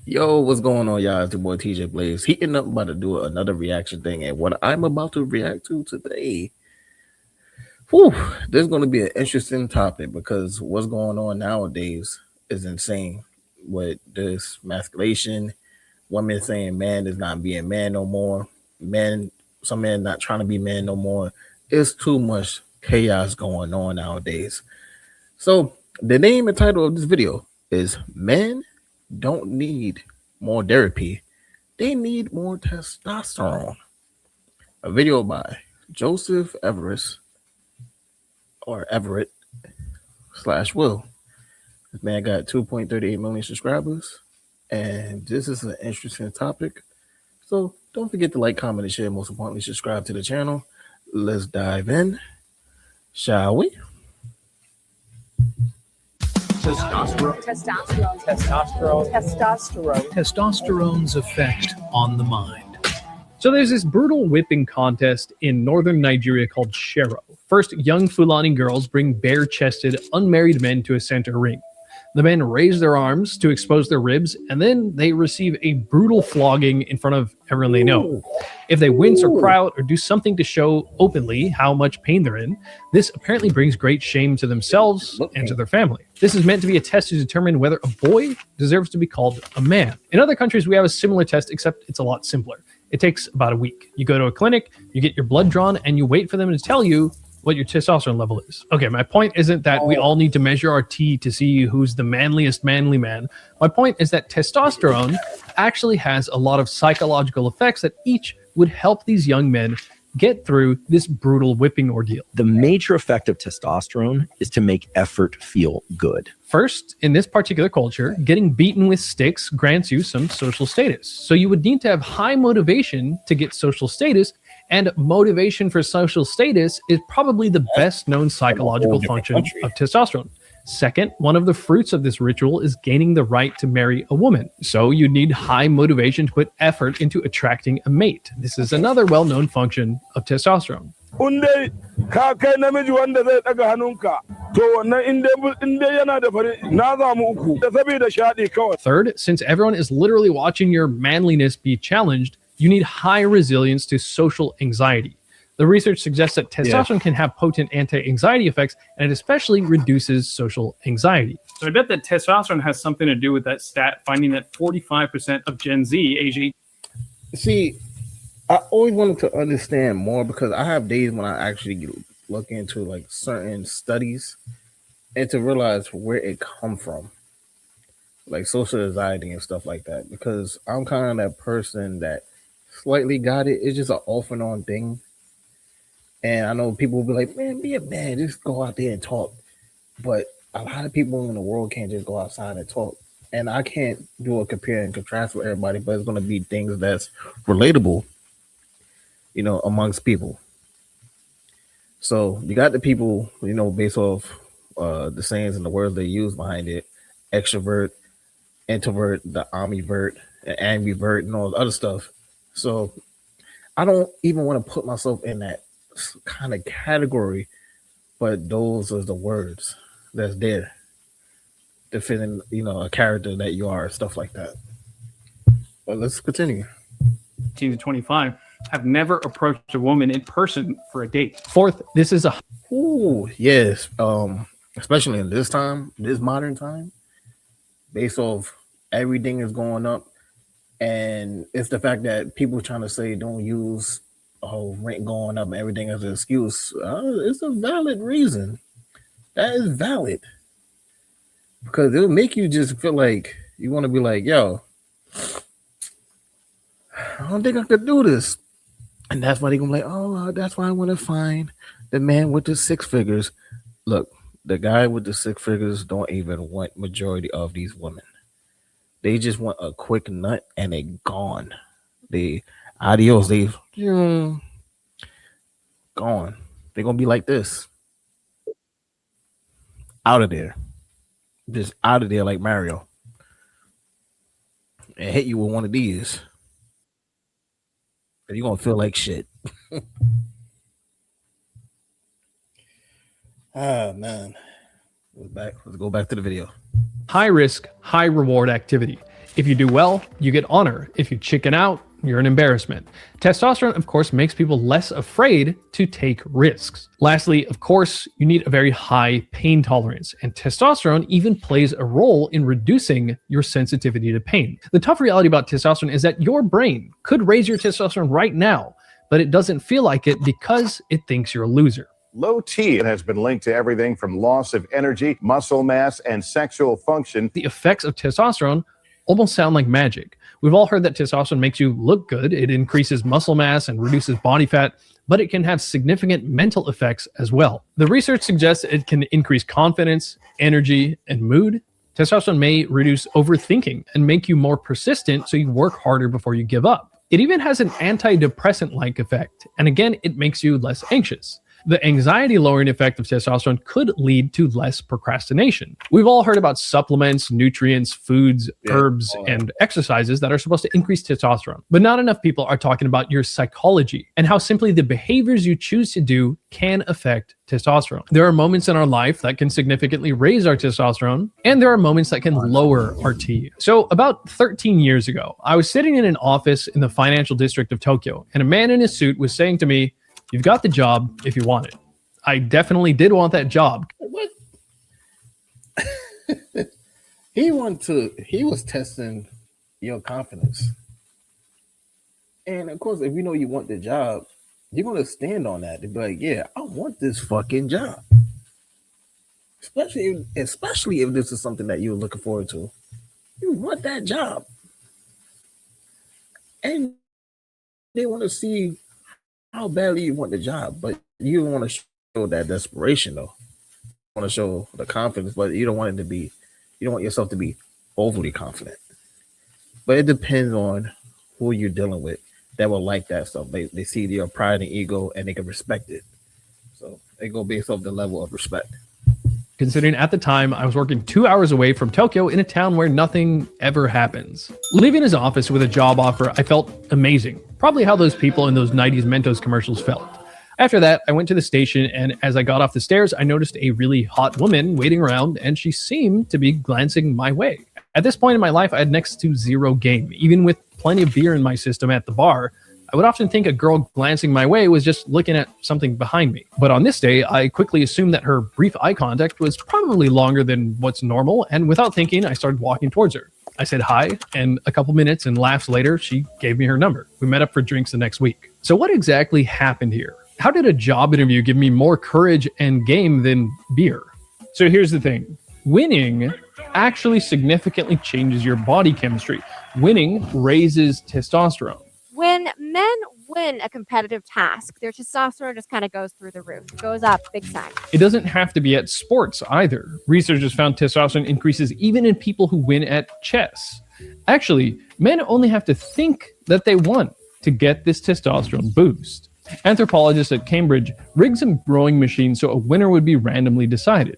Yo, what's going on, y'all? It's your boy TJ Blaze. Heating up, about to do another reaction thing, and what I'm about to react to today, whew, there's going to be an interesting topic because what's going on nowadays is insane. With this masculation, women saying man is not being man no more, men, some men not trying to be man no more. It's too much chaos going on nowadays. So the name and title of this video is "Men Don't Need More Therapy, They Need More Testosterone." A video by Joseph Everest or Everett slash Will. This man got 2.38 million subscribers, and this is an interesting topic. So don't forget to like, comment, and share. Most importantly, subscribe to the channel. Let's dive in, shall we? Testosterone. Testosterone. Testosterone. Testosterone. Testosterone's effect on the mind. So there's this brutal whipping contest in northern Nigeria called Shero. First, young Fulani girls bring bare-chested, unmarried men to a center ring. The men raise their arms to expose their ribs, and then they receive a brutal flogging in front of everyone they know. If they wince or cry out or do something to show openly how much pain they're in, this apparently brings great shame to themselves and to their family. This is meant to be a test to determine whether a boy deserves to be called a man. In other countries, we have a similar test, except it's a lot simpler. It takes about a week. You go to a clinic, you get your blood drawn, and you wait for them to tell you what your testosterone level is. Okay, my point isn't that we all need to measure our T to see who's the manliest manly man. My point is that testosterone actually has a lot of psychological effects that each would help these young men get through this brutal whipping ordeal. The major effect of testosterone is to make effort feel good. First, in this particular culture, getting beaten with sticks grants you some social status. So you would need to have high motivation to get social status, and motivation for social status is probably the best known psychological function of testosterone. Second, one of the fruits of this ritual is gaining the right to marry a woman. So you need high motivation to put effort into attracting a mate. This is another well-known function of testosterone. Third, since everyone is literally watching your manliness be challenged, you need high resilience to social anxiety. The research suggests that testosterone can have potent anti-anxiety effects, and it especially reduces social anxiety. So I bet that testosterone has something to do with that stat, finding that 45% of Gen Z, age 8. See, I always wanted to understand more because I have days when I actually look into like certain studies and to realize where it come from, like social anxiety and stuff like that. Because I'm kind of that person that slightly got it. It's just an off and on thing. And I know people will be like, man, be a man, just go out there and talk. But a lot of people in the world can't just go outside and talk. And I can't do a compare and contrast with everybody, but it's going to be things that's relatable, you know, amongst people. So you got the people, you know, based off the sayings and the words they use behind it: extrovert, introvert, the ambivert, and ambivert, and all the other stuff. So I don't even want to put myself in that kind of category, but those are the words that's there defending, you know, a character that you are, stuff like that. But let's continue. 18 to 25 have never approached a woman in person for a date. Fourth, this is a Yes, especially in this time, this modern time, based off everything is going up, and it's the fact that people trying to say don't use rent going up and everything as an excuse. It's a valid reason. That is valid because it'll make you just feel like you want to be like, yo, I don't think I could do this. And that's why they're gonna be like, oh, that's why I want to find the man with the six figures. Look, the guy with the six figures don't even want majority of these women. They just want a quick nut and they gone. They adios, they gone. They're gonna be like this. Out of there. Just out of there like Mario. And hit you with one of these. And you're gonna feel like shit. Ah man. Let's go back to the video. high risk, high reward activity. If you do well, you get honor. If you chicken out, you're an embarrassment. Testosterone, of course, makes people less afraid to take risks. Lastly, of course, you need a very high pain tolerance, and testosterone even plays a role in reducing your sensitivity to pain. The tough reality about testosterone is that your brain could raise your testosterone right now, but it doesn't feel like it because it thinks you're a loser. Low T has been linked to everything from loss of energy, muscle mass, and sexual function. The effects of testosterone almost sound like magic. We've all heard that testosterone makes you look good. It increases muscle mass and reduces body fat, but it can have significant mental effects as well. The research suggests it can increase confidence, energy, and mood. Testosterone may reduce overthinking and make you more persistent, so you work harder before you give up. It even has an antidepressant-like effect, and again, it makes you less anxious. The anxiety-lowering effect of testosterone could lead to less procrastination. We've all heard about supplements, nutrients, foods, herbs, and exercises that are supposed to increase testosterone. But not enough people are talking about your psychology and how simply the behaviors you choose to do can affect testosterone. There are moments in our life that can significantly raise our testosterone, and there are moments that can lower our T. So about 13 years ago, I was sitting in an office in the financial district of Tokyo, and a man in a suit was saying to me, "You've got the job if you want it." I definitely did want that job. What? He was testing your confidence. And of course, if you know you want the job, you're gonna stand on that to be like, yeah, I want this fucking job. Especially if this is something that you're looking forward to. You want that job. And they want to see how badly you want the job, but you don't want to show that desperation though. You want to show the confidence, but you don't want yourself to be overly confident. But it depends on who you're dealing with that will like that stuff. They see your pride and ego and they can respect it. So they go based off the level of respect. Considering at the time I was working 2 hours away from Tokyo in a town where nothing ever happens. Leaving his office with a job offer, I felt amazing. Probably how those people in those 90s Mentos commercials felt. After that, I went to the station, and as I got off the stairs, I noticed a really hot woman waiting around, and she seemed to be glancing my way. At this point in my life, I had next to zero game. Even with plenty of beer in my system at the bar, I would often think a girl glancing my way was just looking at something behind me. But on this day, I quickly assumed that her brief eye contact was probably longer than what's normal, and without thinking, I started walking towards her. I said hi, and a couple minutes and laughs later, she gave me her number. We met up for drinks the next week. So what exactly happened here? How did a job interview give me more courage and game than beer? So here's the thing. Winning actually significantly changes your body chemistry. Winning raises testosterone. When men win a competitive task, their testosterone just kind of goes through the roof. It goes up big time. It doesn't have to be at sports either. Researchers found testosterone increases even in people who win at chess. Actually, men only have to think that they won to get this testosterone boost. Anthropologists at Cambridge rigged some rowing machines so a winner would be randomly decided.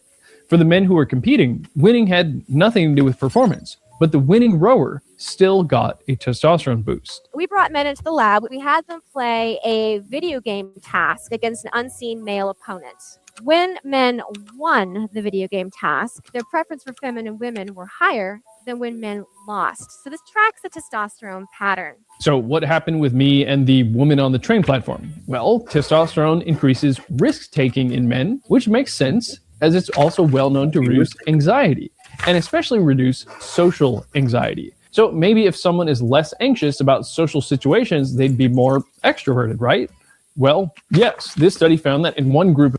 For the men who were competing, winning had nothing to do with performance, but the winning rower still got a testosterone boost. We brought men into the lab. We had them play a video game task against an unseen male opponent. When men won the video game task, their preference for feminine women were higher than when men lost. So this tracks the testosterone pattern. So what happened with me and the woman on the train platform? Well, testosterone increases risk-taking in men, which makes sense, as it's also well known to reduce anxiety, and especially reduce social anxiety. So maybe if someone is less anxious about social situations, they'd be more extroverted, right? Well, yes, this study found that in one group.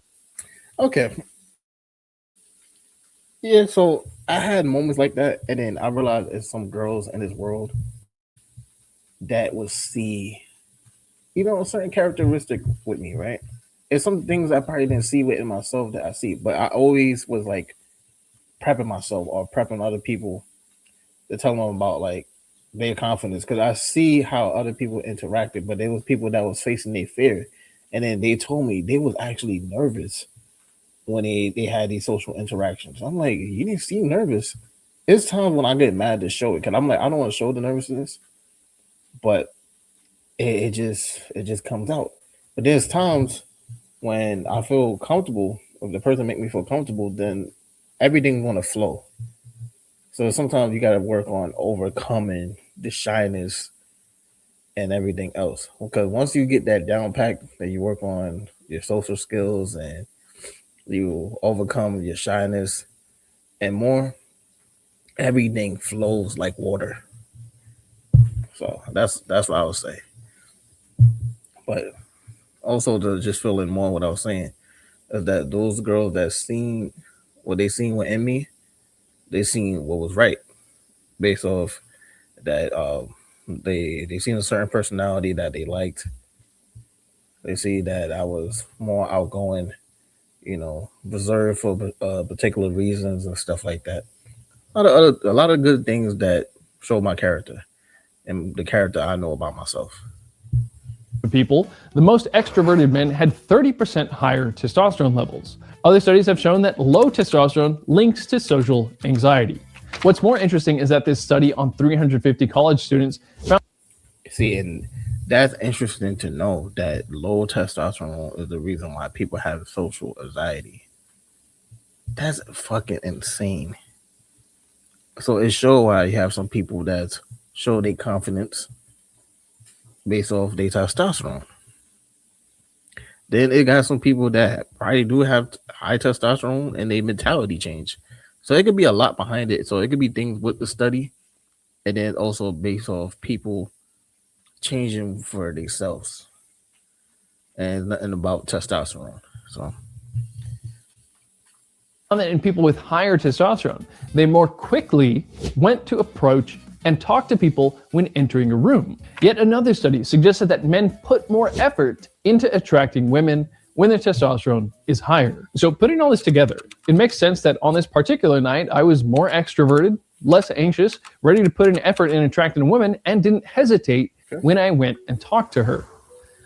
Okay. Yeah, so I had moments like that, and then I realized there's some girls in this world that would see, a certain characteristic with me, right? It's some things I probably didn't see within myself that I see, but I always was like prepping myself or prepping other people to tell them about like their confidence, because I see how other people interacted, but there was people that was facing their fear, and then they told me they was actually nervous when they had these social interactions. I'm like, you didn't seem nervous. It's times when I get mad to show it, because I'm like, I don't want to show the nervousness, but it just comes out. But there's times when I feel comfortable, if the person make me feel comfortable, then everything's gonna flow. So sometimes you got to work on overcoming the shyness and everything else. Because once you get that down pack, then you work on your social skills and you overcome your shyness and more, everything flows like water. So that's what I would say. But also to just fill in more what I was saying is that those girls that seen what they seen within me, they seen what was right based off that they seen a certain personality that they liked. They see that I was more outgoing, reserved for particular reasons and stuff like that. A lot of good things that show my character and the character I know about myself. People, the most extroverted men had 30% higher testosterone levels. Other studies have shown that low testosterone links to social anxiety. What's more interesting is that this study on 350 college students found. See, and that's interesting to know that low testosterone is the reason why people have social anxiety. That's fucking insane. So it shows why you have some people that show their confidence based off their testosterone. Then it got some people that probably do have high testosterone and their mentality change. So it could be a lot behind it. So it could be things with the study, and then also based off people changing for themselves, and nothing about testosterone. So that in people with higher testosterone, they more quickly went to approach and talk to people when entering a room. Yet another study suggested that men put more effort into attracting women when their testosterone is higher. So putting all this together, it makes sense that on this particular night, I was more extroverted, less anxious, ready to put an effort in attracting a woman, and didn't hesitate when I went and talked to her.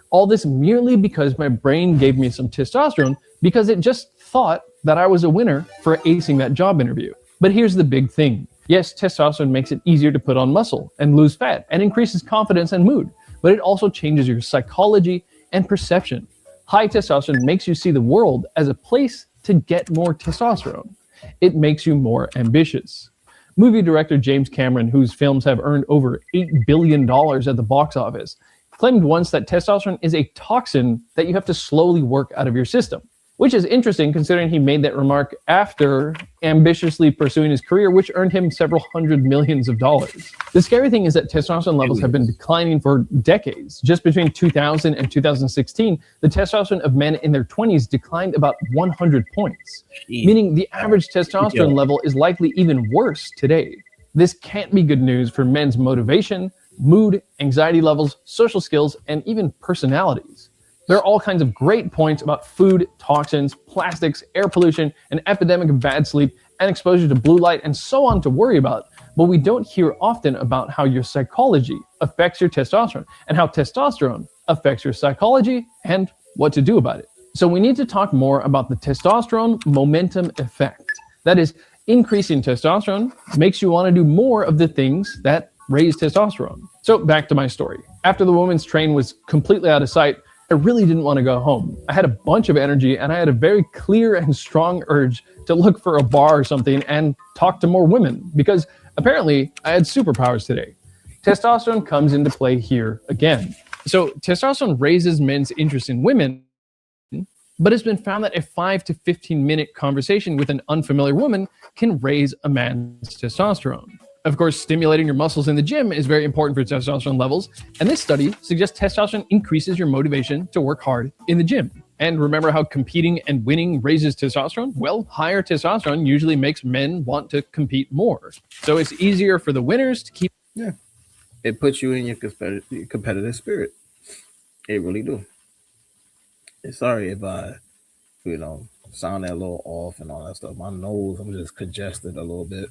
All this merely because my brain gave me some testosterone because it just thought that I was a winner for acing that job interview. But here's the big thing. Yes, testosterone makes it easier to put on muscle and lose fat and increases confidence and mood, but it also changes your psychology and perception. High testosterone makes you see the world as a place to get more testosterone. It makes you more ambitious. Movie director James Cameron, whose films have earned over $8 billion at the box office, claimed once that testosterone is a toxin that you have to slowly work out of your system, which is interesting considering he made that remark after ambitiously pursuing his career, which earned him several hundred millions of dollars. The scary thing is that testosterone levels have been declining for decades. Just between 2000 and 2016, the testosterone of men in their 20s declined about 100 points, meaning the average testosterone level is likely even worse today. This can't be good news for men's motivation, mood, anxiety levels, social skills, and even personalities. There are all kinds of great points about food, toxins, plastics, air pollution, an epidemic of bad sleep, and exposure to blue light, and so on to worry about. But we don't hear often about how your psychology affects your testosterone and how testosterone affects your psychology and what to do about it. So we need to talk more about the testosterone momentum effect. That is, increasing testosterone makes you want to do more of the things that raise testosterone. So back to my story. After the woman's train was completely out of sight, I really didn't want to go home. I had a bunch of energy and I had a very clear and strong urge to look for a bar or something and talk to more women because apparently I had superpowers today. Testosterone comes into play here again. So testosterone raises men's interest in women, but it's been found that a 5 to 15 minute conversation with an unfamiliar woman can raise a man's testosterone. Of course, stimulating your muscles in the gym is very important for testosterone levels, and this study suggests testosterone increases your motivation to work hard in the gym. And remember how competing and winning raises testosterone? Well, higher testosterone usually makes men want to compete more. So it's easier for the winners to keep. Yeah, it puts you in your competitive spirit. It really do. And sorry if I, sound that a little off and all that stuff. My nose, I'm just congested a little bit.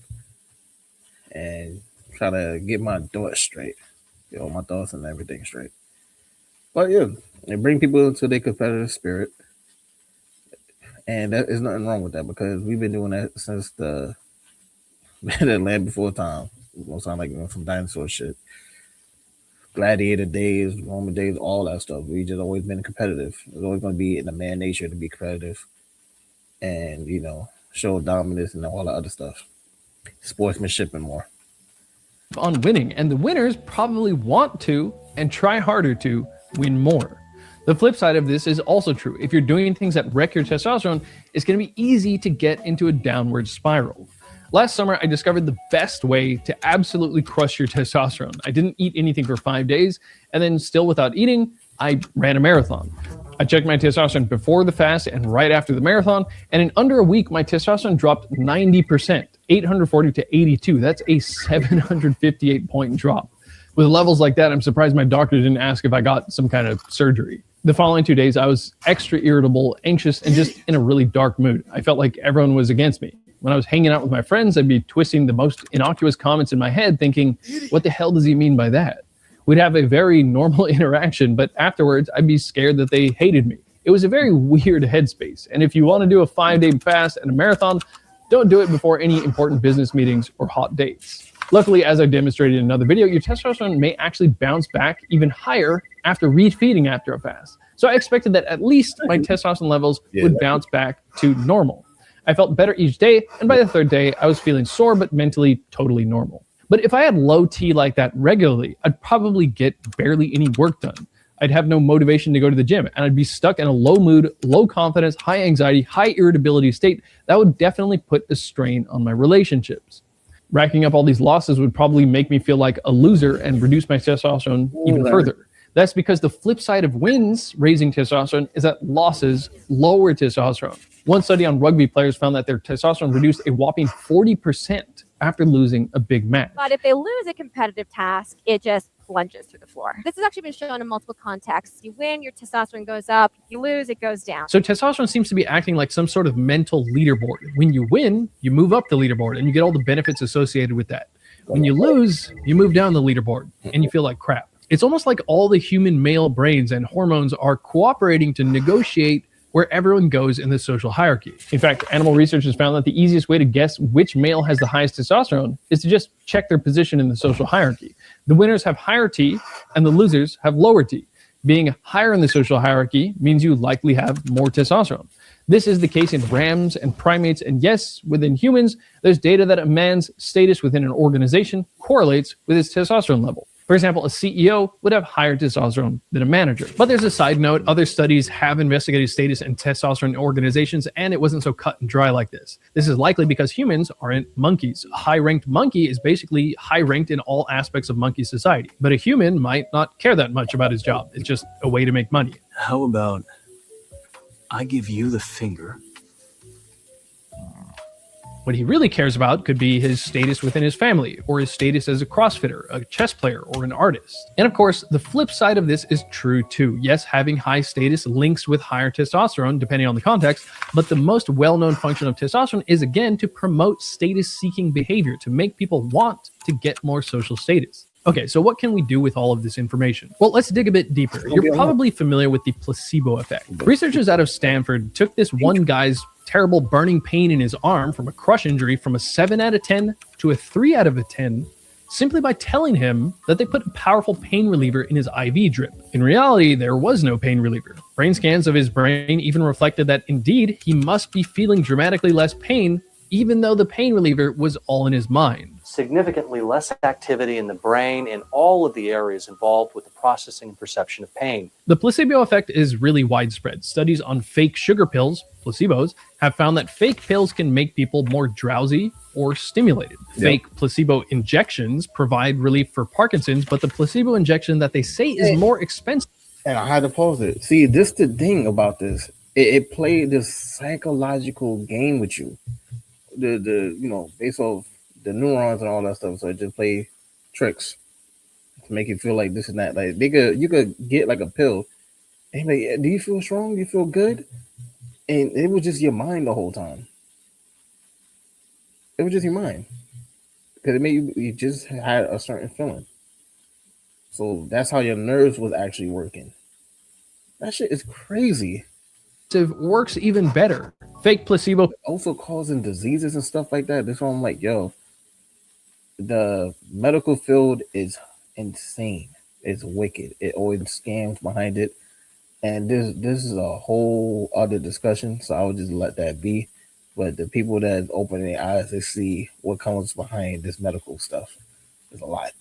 And try to get my thoughts straight, my thoughts and everything straight. But yeah, and bring people into their competitive spirit, and that is nothing wrong with that because we've been doing that since the land before time. It's gonna sound like some dinosaur shit, gladiator days, Roman days, all that stuff. We just always been competitive. It's always gonna be in the man nature to be competitive, and show dominance and all that other stuff. sportsmanship and more. On winning, and the winners probably want to and try harder to win more. The flip side of this is also true. If you're doing things that wreck your testosterone, it's going to be easy to get into a downward spiral. Last summer, I discovered the best way to absolutely crush your testosterone. I didn't eat anything for 5 days, and then still without eating, I ran a marathon. I checked my testosterone before the fast and right after the marathon, and in under a week, my testosterone dropped 90%, 840 to 82. That's a 758-point drop. With levels like that, I'm surprised my doctor didn't ask if I got some kind of surgery. The following 2 days, I was extra irritable, anxious, and just in a really dark mood. I felt like everyone was against me. When I was hanging out with my friends, I'd be twisting the most innocuous comments in my head, thinking, what the hell does he mean by that? We'd have a very normal interaction, but afterwards, I'd be scared that they hated me. It was a very weird headspace. And if you want to do a 5-day fast and a marathon, don't do it before any important business meetings or hot dates. Luckily, as I demonstrated in another video, your testosterone may actually bounce back even higher after refeeding after a fast. So I expected that at least my testosterone levels would bounce back to normal. I felt better each day, and by the third day, I was feeling sore but mentally totally normal. But if I had low T like that regularly, I'd probably get barely any work done. I'd have no motivation to go to the gym, and I'd be stuck in a low mood, low confidence, high anxiety, high irritability state that would definitely put a strain on my relationships. Racking up all these losses would probably make me feel like a loser and reduce my testosterone even further. That's because the flip side of wins raising testosterone is that losses lower testosterone. One study on rugby players found that their testosterone reduced a whopping 40% after losing a big match. But if they lose a competitive task, it just plunges through the floor. This has actually been shown in multiple contexts. You win, your testosterone goes up. You lose, it goes down. So testosterone seems to be acting like some sort of mental leaderboard. When you win, you move up the leaderboard and you get all the benefits associated with that. When you lose, you move down the leaderboard and you feel like crap. It's almost like all the human male brains and hormones are cooperating to negotiate where everyone goes in the social hierarchy. In fact, animal researchers found that the easiest way to guess which male has the highest testosterone is to just check their position in the social hierarchy. The winners have higher T and the losers have lower T. Being higher in the social hierarchy means you likely have more testosterone. This is the case in rams and primates, and yes, within humans, there's data that a man's status within an organization correlates with his testosterone level. For example, a CEO would have higher testosterone than a manager. But there's a side note. Other studies have investigated status and testosterone in organizations, and it wasn't so cut and dry like this. This is likely because humans aren't monkeys. A high-ranked monkey is basically high-ranked in all aspects of monkey society. But a human might not care that much about his job. It's just a way to make money. How about I give you the finger? What he really cares about could be his status within his family, or his status as a CrossFitter, a chess player, or an artist. And of course, the flip side of this is true too. Yes, having high status links with higher testosterone, depending on the context, but the most well-known function of testosterone is, again, to promote status-seeking behavior, to make people want to get more social status. Okay, so what can we do with all of this information? Well, let's dig a bit deeper. You're probably familiar with the placebo effect. Researchers out of Stanford took this one guy's terrible burning pain in his arm from a crush injury from a 7 out of 10 to a 3 out of 10 simply by telling him that they put a powerful pain reliever in his IV drip. In reality, there was no pain reliever. Brain scans of his brain even reflected that indeed he must be feeling dramatically less pain, even though the pain reliever was all in his mind. Significantly less activity in the brain in all of the areas involved with the processing and perception of pain. The placebo effect is really widespread. Studies on fake sugar pills, placebos, have found that fake pills can make people more drowsy or stimulated. Fake placebo injections provide relief for Parkinson's, but the placebo injection that they say is more expensive. And I had to pause it. See, this the thing about this. It played this psychological game with you. The based off the neurons and all that stuff. So it just play tricks to make you feel like this and that. Like you could get like a pill and like, do you feel strong? Do you feel good? And it was just your mind the whole time. It was just your mind. Because it made you just had a certain feeling. So that's how your nerves was actually working. That shit is crazy. It works even better. Fake placebo also causing diseases and stuff like that. That's why I'm like, yo, the medical field is insane. It's wicked. It always scams behind it. And this is a whole other discussion. So I would just let that be. But the people that open their eyes, they see what comes behind this medical stuff. There's a lot.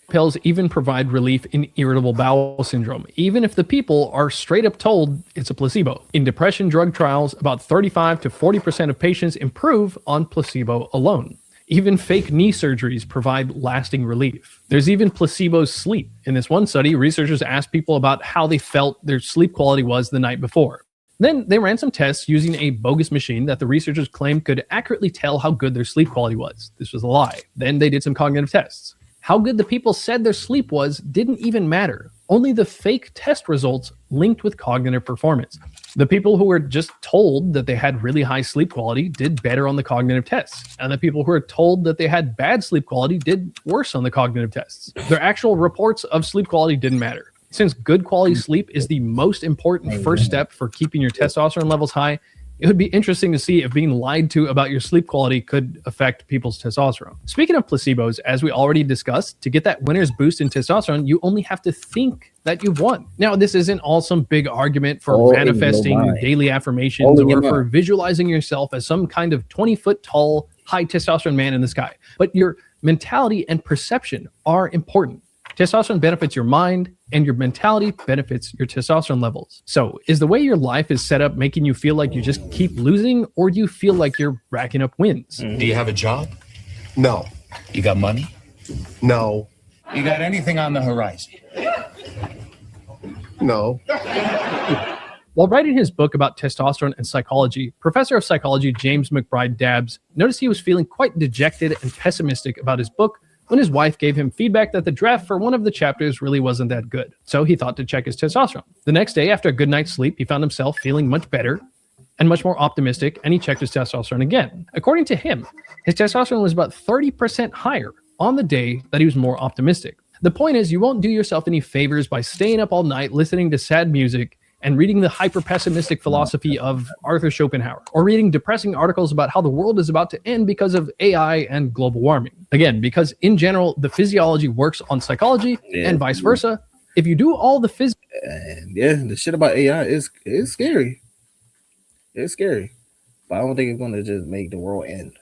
Pills even provide relief in irritable bowel syndrome, even if the people are straight up told it's a placebo. In depression drug trials, about 35 to 40% of patients improve on placebo alone. Even fake knee surgeries provide lasting relief. There's even placebo sleep. In this one study, researchers asked people about how they felt their sleep quality was the night before. Then they ran some tests using a bogus machine that the researchers claimed could accurately tell how good their sleep quality was. This was a lie. Then they did some cognitive tests. How good the people said their sleep was didn't even matter. Only the fake test results linked with cognitive performance. The people who were just told that they had really high sleep quality did better on the cognitive tests. And the people who were told that they had bad sleep quality did worse on the cognitive tests. Their actual reports of sleep quality didn't matter. Since good quality sleep is the most important first step for keeping your testosterone levels high, it would be interesting to see if being lied to about your sleep quality could affect people's testosterone. Speaking of placebos, as we already discussed, to get that winner's boost in testosterone, you only have to think that you've won. Now, this isn't all some big argument for manifesting daily affirmations or for visualizing yourself as some kind of 20-foot tall, high testosterone man in the sky. But your mentality and perception are important. Testosterone benefits your mind, and your mentality benefits your testosterone levels. So, is the way your life is set up making you feel like you just keep losing, or do you feel like you're racking up wins? Do you have a job? No. You got money? No. You got anything on the horizon? No. While writing his book about testosterone and psychology, Professor of Psychology James McBride Dabbs noticed he was feeling quite dejected and pessimistic about his book when his wife gave him feedback that the draft for one of the chapters really wasn't that good. So he thought to check his testosterone. The next day, after a good night's sleep, he found himself feeling much better and much more optimistic, and he checked his testosterone again. According to him, his testosterone was about 30% higher on the day that he was more optimistic. The point is, you won't do yourself any favors by staying up all night listening to sad music and reading the hyper-pessimistic philosophy of Arthur Schopenhauer, or reading depressing articles about how the world is about to end because of AI and global warming. Again, because in general, the physiology works on psychology and vice versa. If you do all the the shit about AI is scary. It's scary. But I don't think it's going to just make the world end.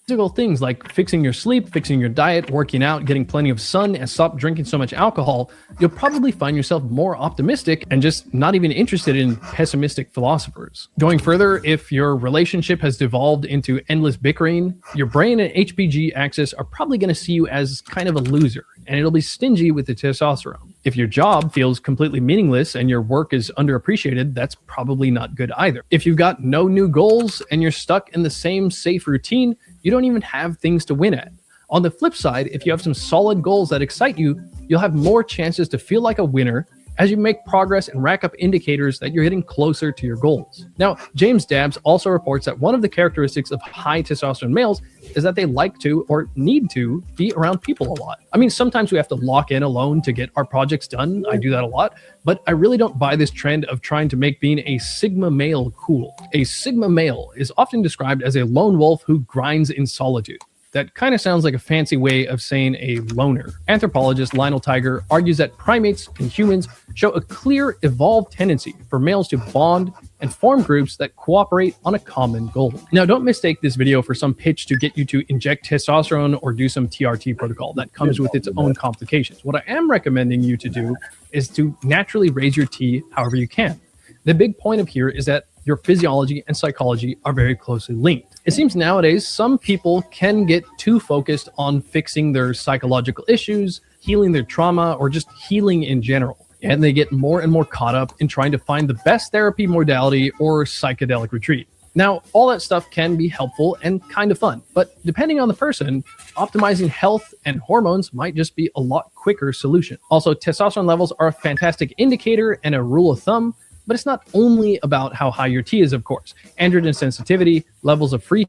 physical things like fixing your sleep, fixing your diet, working out, getting plenty of sun, and stop drinking so much alcohol, you'll probably find yourself more optimistic and just not even interested in pessimistic philosophers. Going further, if your relationship has devolved into endless bickering, your brain and HPG axis are probably going to see you as kind of a loser, and it'll be stingy with the testosterone. If your job feels completely meaningless and your work is underappreciated, that's probably not good either. If you've got no new goals and you're stuck in the same safe routine, you don't even have things to win at. On the flip side, if you have some solid goals that excite you, you'll have more chances to feel like a winner as you make progress and rack up indicators that you're getting closer to your goals. Now, James Dabbs also reports that one of the characteristics of high testosterone males is that they like to or need to be around people a lot. I mean, sometimes we have to lock in alone to get our projects done. I do that a lot, but I really don't buy this trend of trying to make being a Sigma male cool. A Sigma male is often described as a lone wolf who grinds in solitude. That kind of sounds like a fancy way of saying a loner. Anthropologist Lionel Tiger argues that primates and humans show a clear evolved tendency for males to bond and form groups that cooperate on a common goal. Now, don't mistake this video for some pitch to get you to inject testosterone or do some TRT protocol. That comes with its own complications. What I am recommending you to do is to naturally raise your T however you can. The big point of here is that your physiology and psychology are very closely linked. It seems nowadays some people can get too focused on fixing their psychological issues, healing their trauma, or just healing in general. And they get more and more caught up in trying to find the best therapy modality or psychedelic retreat. Now, all that stuff can be helpful and kind of fun, but depending on the person, optimizing health and hormones might just be a lot quicker solution. Also, testosterone levels are a fantastic indicator and a rule of thumb, but it's not only about how high your T is, of course. Androgen sensitivity, levels of free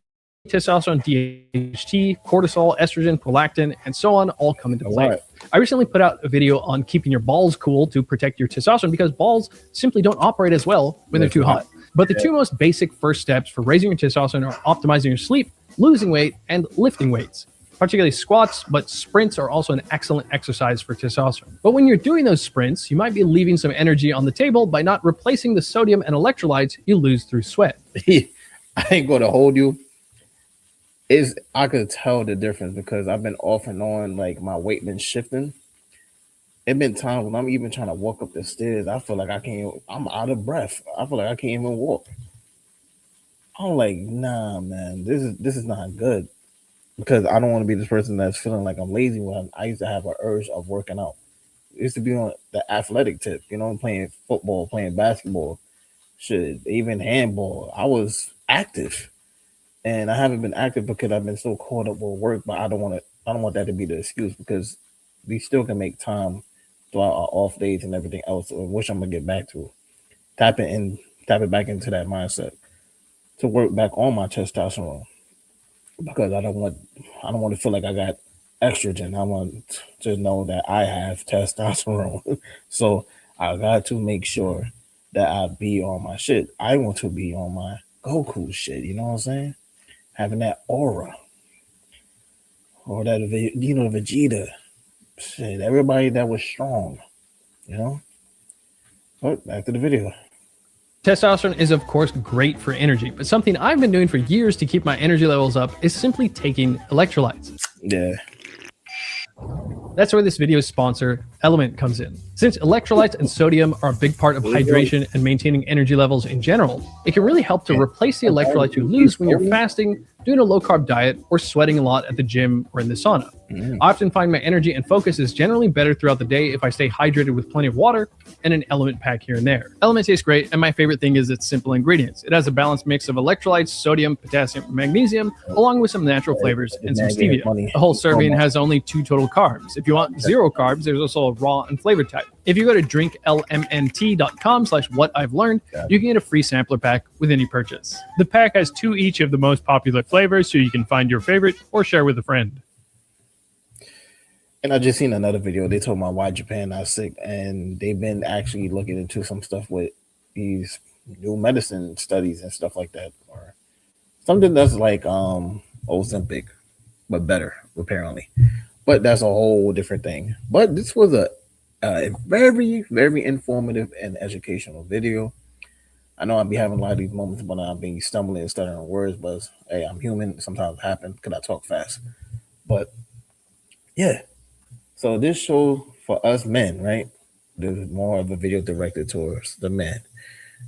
testosterone, DHT, cortisol, estrogen, prolactin, and so on all come into play. Right. I recently put out a video on keeping your balls cool to protect your testosterone because balls simply don't operate as well when they're too hot. But the two most basic first steps for raising your testosterone are optimizing your sleep, losing weight, and lifting weights. Particularly squats, but sprints are also an excellent exercise for testosterone. But when you're doing those sprints, you might be leaving some energy on the table by not replacing the sodium and electrolytes you lose through sweat. I ain't gonna hold you. Is I could tell the difference because I've been off and on, like my weight been shifting. It been times when I'm even trying to walk up the stairs, I feel like I can't. I'm out of breath. I feel like I can't even walk. I'm like, nah, man, this is not good because I don't want to be this person that's feeling like I'm lazy when I used to have an urge of working out. I used to be on the athletic tip, playing football, playing basketball, shit, even handball. I was active, and I haven't been active because I've been so caught up with work. But I don't want to. I don't want that to be the excuse because we still can make time throughout our off days and everything else, which I'm gonna get back to. Tap it in, tap it back into that mindset to work back on my testosterone because I don't want to feel like I got estrogen. I want to know that I have testosterone. So I got to make sure that I be on my shit. I want to be on my Goku shit. You know what I'm saying? Having that aura or that Vegeta shit. Everybody that was strong. You know. But back to the video. Testosterone is, of course, great for energy, but something I've been doing for years to keep my energy levels up is simply taking electrolytes. Yeah. That's where this video's sponsor, Element, comes in. Since electrolytes and sodium are a big part of hydration and maintaining energy levels in general, it can really help to replace the electrolytes you lose when you're fasting, doing a low-carb diet, or sweating a lot at the gym or in the sauna. I often find my energy and focus is generally better throughout the day if I stay hydrated with plenty of water and an Element pack here and there. Element tastes great, and my favorite thing is its simple ingredients. It has a balanced mix of electrolytes, sodium, potassium, and magnesium, along with some natural flavors and some stevia. A whole serving has only 2 total carbs. If you want 0 carbs, there's also a raw and flavored type. If you go to drinklmnt.com/whatI'veLearned, you can get a free sampler pack with any purchase. The pack has 2 each of the most popular flavors, so you can find your favorite or share with a friend. And I just seen another video. They told me why Japan not sick, and they've been actually looking into some stuff with these new medicine studies and stuff like that, or something that's like Ozempic, but better apparently. But that's a whole different thing. But this was a very, very informative and educational video. I know I'll be having a lot of these moments when I'll be stumbling and stuttering words, but hey, I'm human. Sometimes it happens because I talk fast. But yeah. So this show for us men, right? There's more of a video directed towards the men.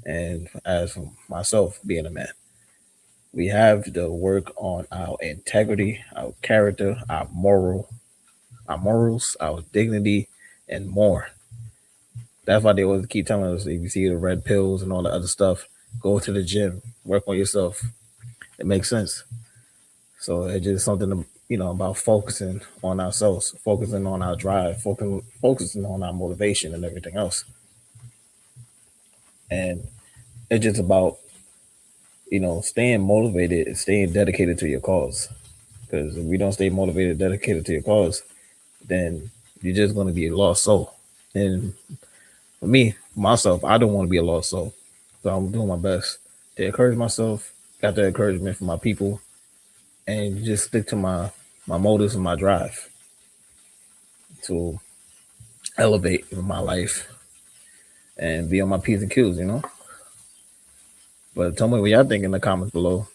And as for myself being a man, we have to work on our integrity, our character, our morals, our dignity, and more. That's why they always keep telling us if you see the red pills and all the other stuff, go to the gym, work on yourself. It makes sense. So it's just something about focusing on ourselves, focusing on our drive, focusing on our motivation and everything else. And it's just about, staying motivated and staying dedicated to your cause. Because if you don't stay motivated, dedicated to your cause, then you're just going to be a lost soul. And for me, myself, I don't want to be a lost soul. So I'm doing my best to encourage myself, got the encouragement from my people, and just stick to my motives and my drive to elevate in my life and be on my P's and Q's, But tell me what y'all think in the comments below.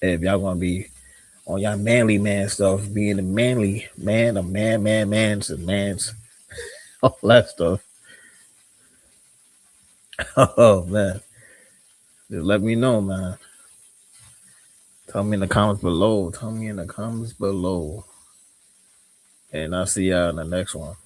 If y'all gonna be on y'all manly man stuff, being a manly man, a man's, all that stuff. Oh man. Just let me know, man. Tell me in the comments below. And I'll see y'all in the next one.